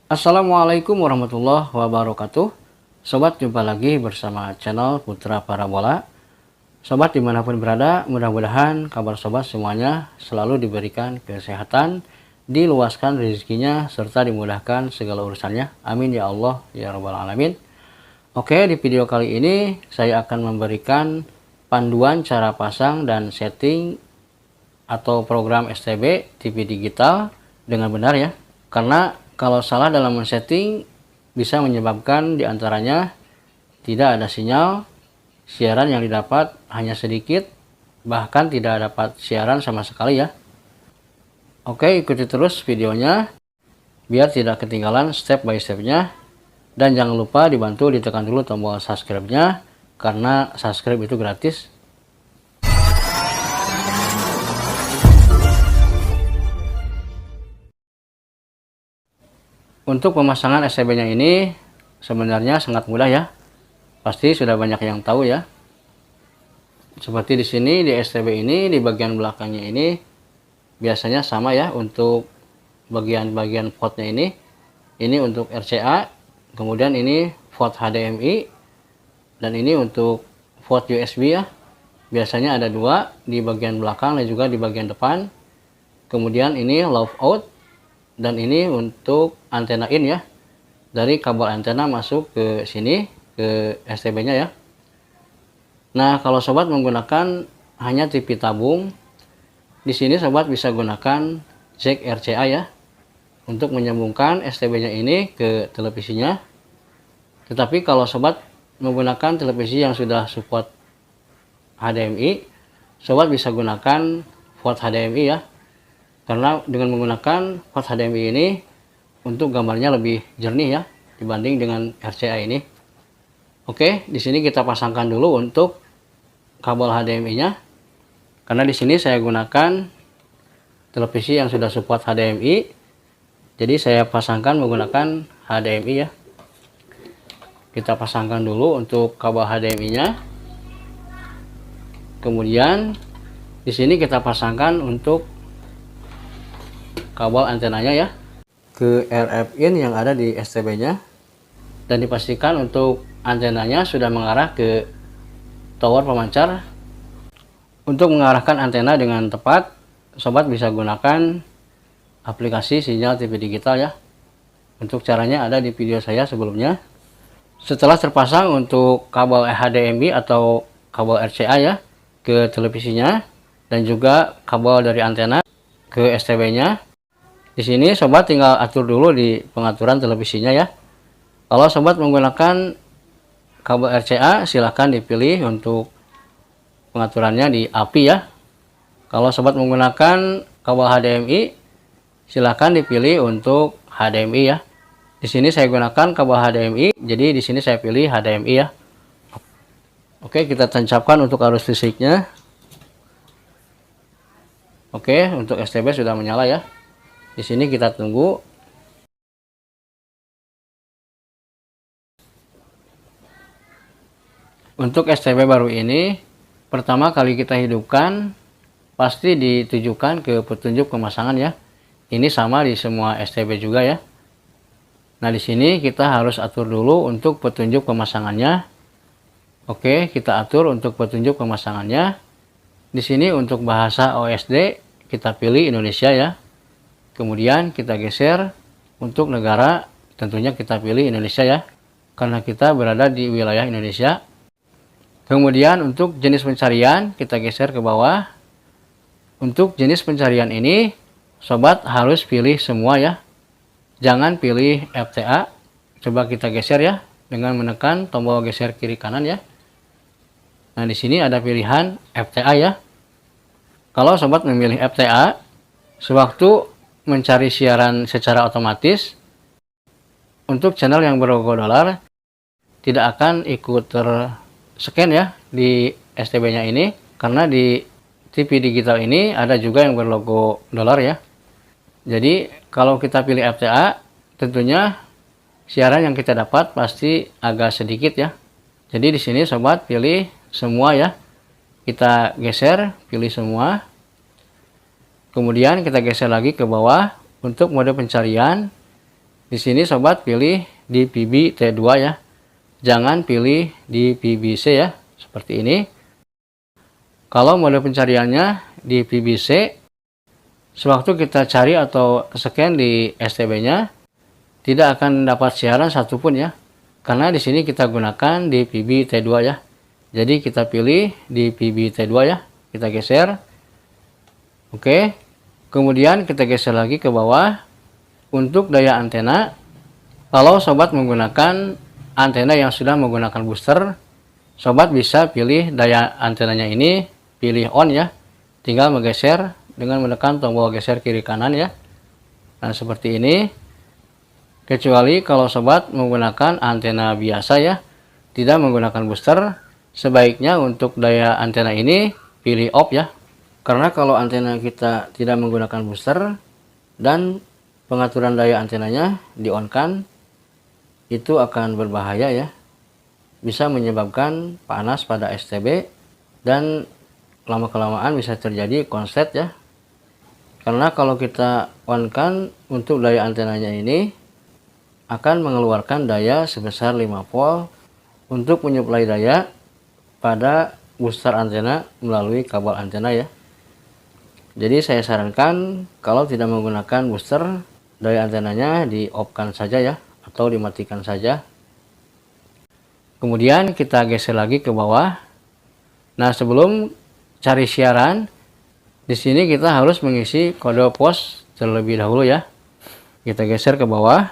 Assalamualaikum warahmatullahi wabarakatuh. Sobat, jumpa lagi bersama channel Putra Parabola. Sobat dimanapun berada, mudah-mudahan kabar sobat semuanya selalu diberikan kesehatan, diluaskan rezekinya, serta dimudahkan segala urusannya. Amin ya Allah ya Rabbal Alamin. Oke, di video kali ini saya akan memberikan panduan cara pasang dan setting atau program STB TV digital dengan benar ya. Karena kalau salah dalam men-setting bisa menyebabkan diantaranya tidak ada sinyal, siaran yang didapat hanya sedikit, bahkan tidak dapat siaran sama sekali ya. Oke, ikuti terus videonya biar tidak ketinggalan step by stepnya. Dan jangan lupa dibantu ditekan dulu tombol subscribe-nya, karena subscribe itu gratis. Untuk pemasangan STB-nya ini sebenarnya sangat mudah ya. Pasti sudah banyak yang tahu ya. Seperti di sini di STB ini di bagian belakangnya ini biasanya sama ya untuk bagian-bagian portnya ini. Ini untuk RCA, kemudian ini port HDMI, dan ini untuk port USB ya. Biasanya ada dua di bagian belakang dan juga di bagian depan. Kemudian ini love out, dan ini untuk antena in ya, dari kabel antena masuk ke sini ke STB nya ya. Nah, kalau sobat menggunakan hanya TV tabung, di sini sobat bisa gunakan jack RCA ya untuk menyambungkan STB nya ini ke televisinya. Tetapi kalau sobat menggunakan televisi yang sudah support HDMI, sobat bisa gunakan port HDMI ya. Karena dengan menggunakan port HDMI ini untuk gambarnya lebih jernih ya dibanding dengan RCA ini. Oke, di sini kita pasangkan dulu untuk kabel HDMI-nya. Karena di sini saya gunakan televisi yang sudah support HDMI. Jadi saya pasangkan menggunakan HDMI ya. Kita pasangkan dulu untuk kabel HDMI-nya. Kemudian di sini kita pasangkan untuk kabel antenanya ya ke RF in yang ada di STB nya, dan dipastikan untuk antenanya sudah mengarah ke tower pemancar. Untuk mengarahkan antena dengan tepat, sobat bisa gunakan aplikasi sinyal TV digital ya. Untuk caranya ada di video saya sebelumnya. Setelah terpasang untuk kabel HDMI atau kabel RCA ya ke televisinya, dan juga kabel dari antena ke STB nya, di sini sobat tinggal atur dulu di pengaturan televisinya ya. Kalau sobat menggunakan kabel RCA, silahkan dipilih untuk pengaturannya di API ya. Kalau sobat menggunakan kabel HDMI, silahkan dipilih untuk HDMI ya. Di sini saya gunakan kabel HDMI, jadi di sini saya pilih HDMI ya. Oke, kita tancapkan untuk arus listriknya. Oke, untuk STB sudah menyala ya. Di sini kita tunggu. Untuk STB baru ini pertama kali kita hidupkan pasti ditujukan ke petunjuk pemasangan ya. Ini sama di semua STB juga ya. Nah, di sini kita harus atur dulu untuk petunjuk pemasangannya. Oke, kita atur untuk petunjuk pemasangannya. Di sini untuk bahasa OSD kita pilih Indonesia ya. Kemudian kita geser untuk negara, tentunya kita pilih Indonesia ya, karena kita berada di wilayah Indonesia. Kemudian untuk jenis pencarian kita geser ke bawah. Untuk jenis pencarian ini sobat harus pilih semua ya, jangan pilih FTA. Coba kita geser ya dengan menekan tombol geser kiri kanan ya. Nah, di sini ada pilihan FTA ya. Kalau sobat memilih FTA, sewaktu mencari siaran secara otomatis untuk channel yang berlogo dolar tidak akan ikut terscan ya di STB nya ini, karena di TV digital ini ada juga yang berlogo dolar ya. Jadi kalau kita pilih FTA, tentunya siaran yang kita dapat pasti agak sedikit ya. Jadi di sini sobat pilih semua ya. Kita geser, pilih semua. Kemudian kita geser lagi ke bawah untuk mode pencarian. Di Di sini sobat pilih di PB T2 ya. Jangan pilih di PBC ya, seperti ini. Kalau mode pencariannya di PBC, sewaktu kita cari atau scan di STB-nya, tidak akan dapat siaran satupun ya. Karena di sini kita gunakan di PB T2 ya. Jadi kita pilih di PB T2 ya. Kita geser. Oke. Kemudian kita geser lagi ke bawah. Untuk daya antena, kalau sobat menggunakan antena yang sudah menggunakan booster, sobat bisa pilih daya antenanya ini, pilih on ya. Tinggal menggeser dengan menekan tombol geser kiri kanan ya. Nah, seperti ini. Kecuali kalau sobat menggunakan antena biasa ya, tidak menggunakan booster, sebaiknya untuk daya antena ini pilih off ya. Karena kalau antena kita tidak menggunakan booster dan pengaturan daya antenanya di on kan, itu akan berbahaya ya. Bisa menyebabkan panas pada STB dan lama-kelamaan bisa terjadi konslet ya. Karena kalau kita on kan untuk daya antenanya ini akan mengeluarkan daya sebesar 5 volt untuk menyuplai daya pada booster antena melalui kabel antena ya. Jadi saya sarankan kalau tidak menggunakan booster, daya antenanya di off kan saja ya, atau dimatikan saja. Kemudian kita geser lagi ke bawah. Nah, sebelum cari siaran, di sini kita harus mengisi kode pos terlebih dahulu ya. Kita geser ke bawah.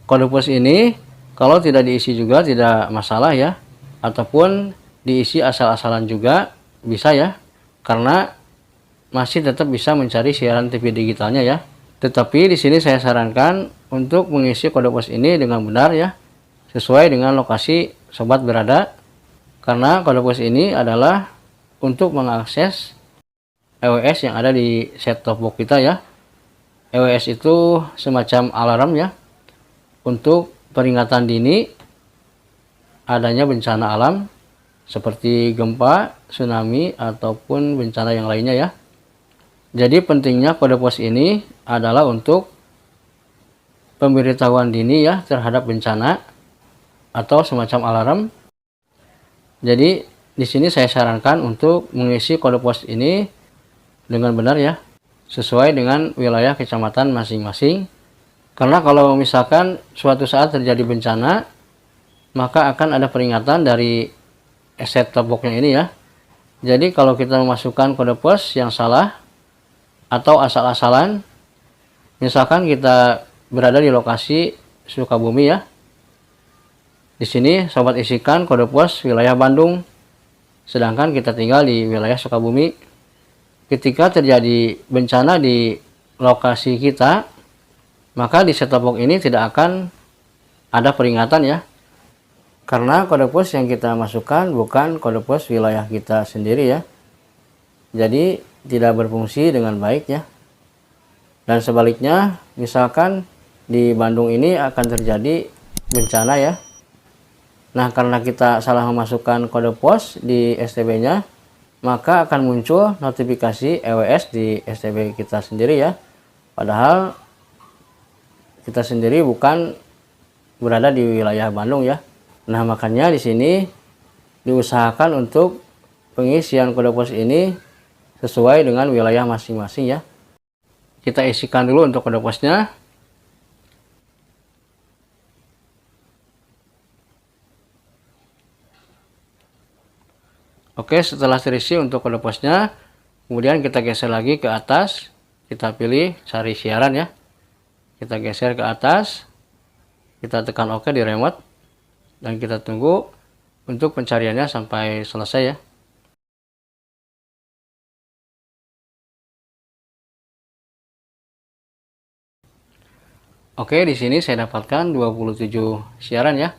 Kode pos ini kalau tidak diisi juga tidak masalah ya, ataupun diisi asal-asalan juga bisa ya, karena masih tetap bisa mencari siaran TV digitalnya ya. Tetapi di sini saya sarankan untuk mengisi kode pos ini dengan benar ya, sesuai dengan lokasi sobat berada. Karena kode pos ini adalah untuk mengakses EWS yang ada di set top box kita ya. EWS itu semacam alarm ya, untuk peringatan dini adanya bencana alam seperti gempa, tsunami, ataupun bencana yang lainnya ya. Jadi pentingnya kode pos ini adalah untuk pemberitahuan dini ya terhadap bencana atau semacam alarm. Jadi di sini saya sarankan untuk mengisi kode pos ini dengan benar ya, sesuai dengan wilayah kecamatan masing-masing. Karena kalau misalkan suatu saat terjadi bencana, maka akan ada peringatan dari set top box-nya ini ya. Jadi kalau kita memasukkan kode pos yang salah atau asal-asalan, misalkan kita berada di lokasi Sukabumi ya. Di sini sobat isikan kode pos wilayah Bandung, sedangkan kita tinggal di wilayah Sukabumi. Ketika terjadi bencana di lokasi kita, maka di set top box ini tidak akan ada peringatan ya. Karena kode pos yang kita masukkan bukan kode pos wilayah kita sendiri ya. Jadi tidak berfungsi dengan baik ya. Dan sebaliknya, misalkan di Bandung ini akan terjadi bencana ya. Nah, karena kita salah memasukkan kode pos di STB-nya, maka akan muncul notifikasi EWS di STB kita sendiri ya. Padahal kita sendiri bukan berada di wilayah Bandung ya. Nah, makanya di sini diusahakan untuk pengisian kode pos ini sesuai dengan wilayah masing-masing ya. Kita isikan dulu untuk kode posnya. Oke, setelah terisi untuk kode posnya, kemudian kita geser lagi ke atas. Kita pilih cari siaran ya. Kita geser ke atas. Kita tekan OK di remote. Dan kita tunggu untuk pencariannya sampai selesai ya. Oke, di sini saya dapatkan 27 siaran ya.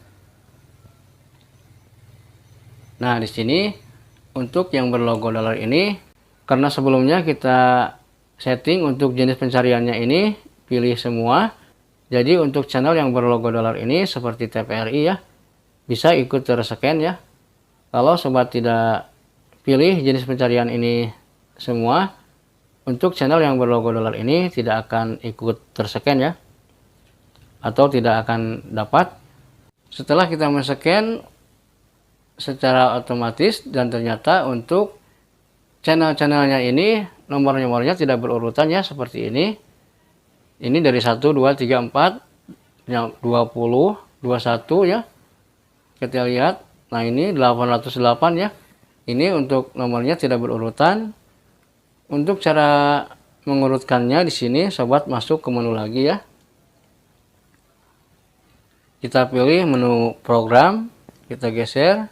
Nah, di sini untuk yang berlogo dolar ini, karena sebelumnya kita setting untuk jenis pencariannya ini pilih semua. Jadi untuk channel yang berlogo dolar ini seperti TVRI ya, bisa ikut terscan ya. Kalau sobat tidak pilih jenis pencarian ini semua, untuk channel yang berlogo dolar ini tidak akan ikut terscan ya. atau tidak akan dapat. Setelah kita men-scan secara otomatis dan ternyata untuk channel-channelnya ini nomor-nomornya tidak berurutan ya, seperti ini. Ini dari 1, 2, 3, 4 yang 20, 21 ya. Kita lihat. Nah, ini 808 ya. Ini untuk nomornya tidak berurutan. Untuk cara mengurutkannya di sini sobat masuk ke menu lagi ya. Kita pilih menu program, kita geser.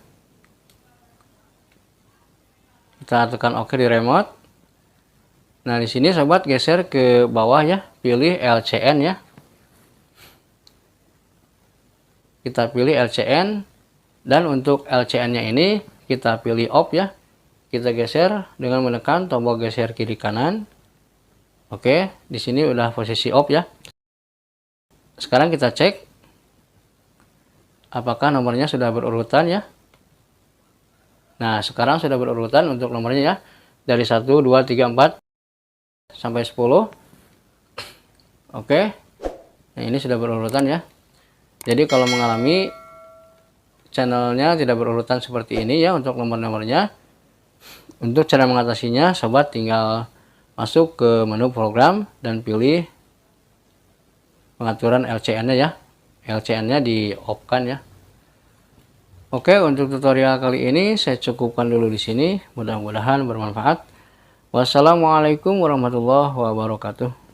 Kita tekan OK di remote. Nah, di sini sobat geser ke bawah ya, pilih LCN ya. Kita pilih LCN dan untuk LCN-nya ini kita pilih off ya. Kita geser dengan menekan tombol geser kiri kanan. Oke, di sini udah posisi off ya. Sekarang kita cek apakah nomornya sudah berurutan ya. Nah, sekarang sudah berurutan untuk nomornya ya. Dari 1, 2, 3, 4 sampai 10. Oke. Nah, ini sudah berurutan ya. Jadi kalau mengalami channelnya tidak berurutan seperti ini ya untuk nomor-nomornya, untuk cara mengatasinya sobat tinggal masuk ke menu program dan pilih pengaturan LCN-nya ya. LCN-nya di off kan ya. Oke, untuk tutorial kali ini saya cukupkan dulu di sini. Mudah-mudahan bermanfaat. Wassalamualaikum warahmatullahi wabarakatuh.